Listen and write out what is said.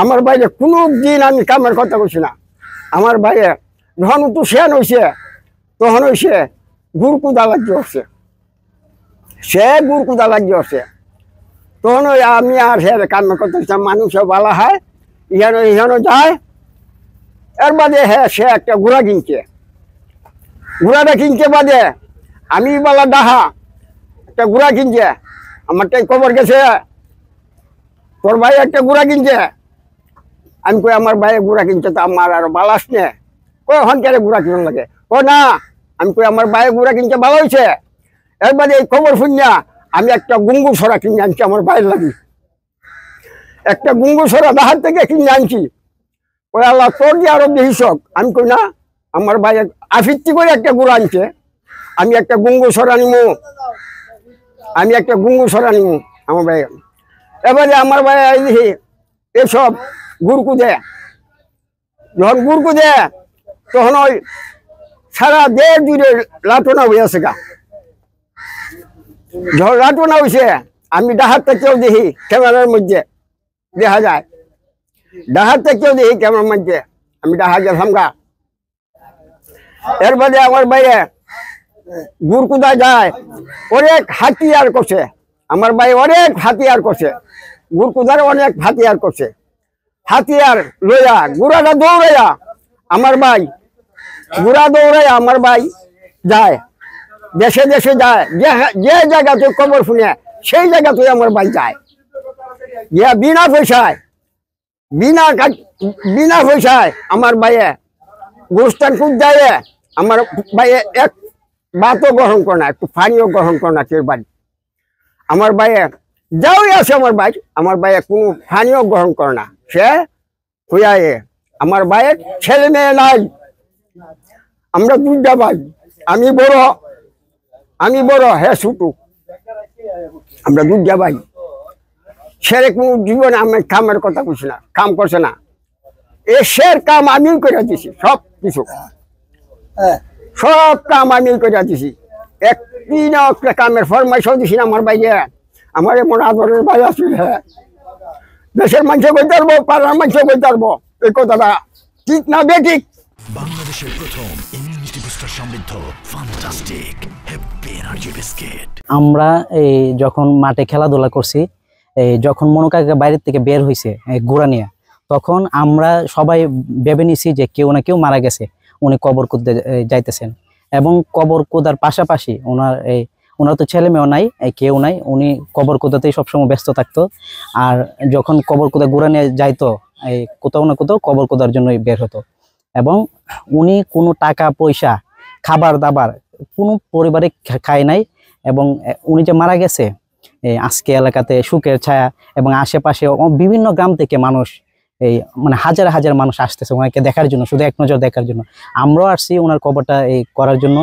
আমার বাইরে কোনো দিন আমি কামের কথা কইছি না। আমার বাইরে যখন তো শেন হয়েছে তখন হয়েছে গুড় কুদা লাগিয়ে হচ্ছে, সে গুড় কুদা লাগিয়ে হচ্ছে। তখন ওই আমি আর সে কামের কথা মানুষও ভালো হয়, ইহানো যায়। এর বাদে হ্যাঁ সে একটা ঘোড়া কিনছে, ঘোড়াটা কিনছে বাদে আমি বলা ডাহা একটা ঘোড়া কিনছে, আমারটাই খবর গেছে তোর ভাই একটা ঘোড়া কিনছে। আমি কই আমার ভাই ঘোড়া কিনছে তো আমার আর বালাস নে, কই হনকারে ঘোড়া কিনুন লাগে, ও না। আমি কই আমার ভাই ঘোড়া কিনছে ভালো হয়েছে। এর বাদে এই খবর শুনিয়া আমি একটা গুঙ্গু সরা কিনে আনছি আমার ভাইয়ের লাগি, একটা গুঙ্গু সরা ডাহার থেকে কিনে আনছি। ওই আল্লাহ তোর দিয়ে আরো বেশি শখ। আমি কই না, আমার ভাই আফিত্তি করে একটা ঘোড়া আনছে, আমি একটা গুঙ্গু সরা নিমু, আমি একটা গুঙ্গু সরা নিমু আমার ভাই। এবারে আমার ভাই দেখি এসব গুড়কু দে, যখন গুড়কু দে তখন ওই সারা দেড় জুড়ে লাটনা হয়ে আছে গা। যখন লাটনা হয়েছে আমি ডাহার থেকেও দেখি ক্যামেরার মধ্যে দেখা যায়, ডাহার থেকেও দেখি ক্যামেরার মধ্যে আমি ডাহা গেলাম গা। এর বাদে আমার বাইরে গুড়কুদা যায়, অনেক হাতিয়ার করছে আমার ভাই, অনেক হাতিয়ার করছে, গুড়কুদার অনেক হাতিয়ার করছে। হাতিয়ার লইয়া গুড়াটা দৌড়াইয়া আমার ভাই, গুড়া দৌড়াইয়া আমার ভাই যায়, দেশে দেশে যায়, যে জায়গাতে খবর শুনে সেই জায়গাতে আমার ভাই যায়, গিয়া বিনা পয়সায় আমার ভাইয়ে গুরুস্থান খুব যায়। আমার ভাইয়ে এক ভাতও গ্রহণ করে না, একটু পানিও গ্রহণ করে না কেউ বাড়ি। আমার ভাইয়ে যাওই আছে আমার ভাইয়ে কোনো পানিও গ্রহণ করে না, সে হইয়ায়ে আমার ভাইয়ের ছেলে মেয়ে নাই। আমরা দুইটা ভাই, আমি বড় হ্যাঁ ছুটু, আমরা দুইটা ভাই। সেরে কোনো জীবনে আমি কামের কথা বলছি না, কাম করছে না। এসের কাম আমিও করে দিছি, সব কিছু সব কাম আমি করে দিছি। একদিন একটা কামের ফরমাইশও দিছি না আমার বাইরে। আমার এমন আদরের ভাই আছে, হ্যাঁ দেশের মানুষ বলতে পারবো, পাড়ার মানুষ বলতে পারবো এই কথাটা ঠিক না বেঠিক। বাংলাদেশের প্রথম ইমিউনিটি বুস্টার সমৃদ্ধ ফ্যান্টাস্টিক হ্যাপি এনার্জি বিস্কিট। আমরা এই যখন মাঠে খেলাধুলা করছি, যখন মনোকাকে বাইরের থেকে বের হয়েছে ঘোড়া নিয়ে, তখন আমরা সবাই ভেবে নিছি যে কেউ না কেউ মারা গেছে, উনি কবর খুঁজতে যাইতেছেন। এবং কবর খোঁড়ার পাশাপাশি ওনার তো ছেলে মেয়েও নাই, কেউ নাই, উনি কবর খোঁড়াতেই সবসময় ব্যস্ত থাকতো। আর যখন কবর খোঁড়া ঘোড়া নিয়ে যাইতো, কোথাও না কোথাও কবর খোঁড়ার জন্যই বের হতো। এবং উনি কোনো টাকা পয়সা খাবার দাবার কোনো পরিবারে খায় নাই। এবং উনি যে মারা গেছে, আজকে এলাকাতে সুখের ছায়া এবং আশেপাশে বিভিন্ন গ্রাম থেকে মানুষ, মানে হাজার হাজার মানুষ আসতেছে ওনাকে দেখার জন্য, শুধু এক নজর দেখার জন্য। আমরাও আসছি ওনার কবরটা করার জন্য।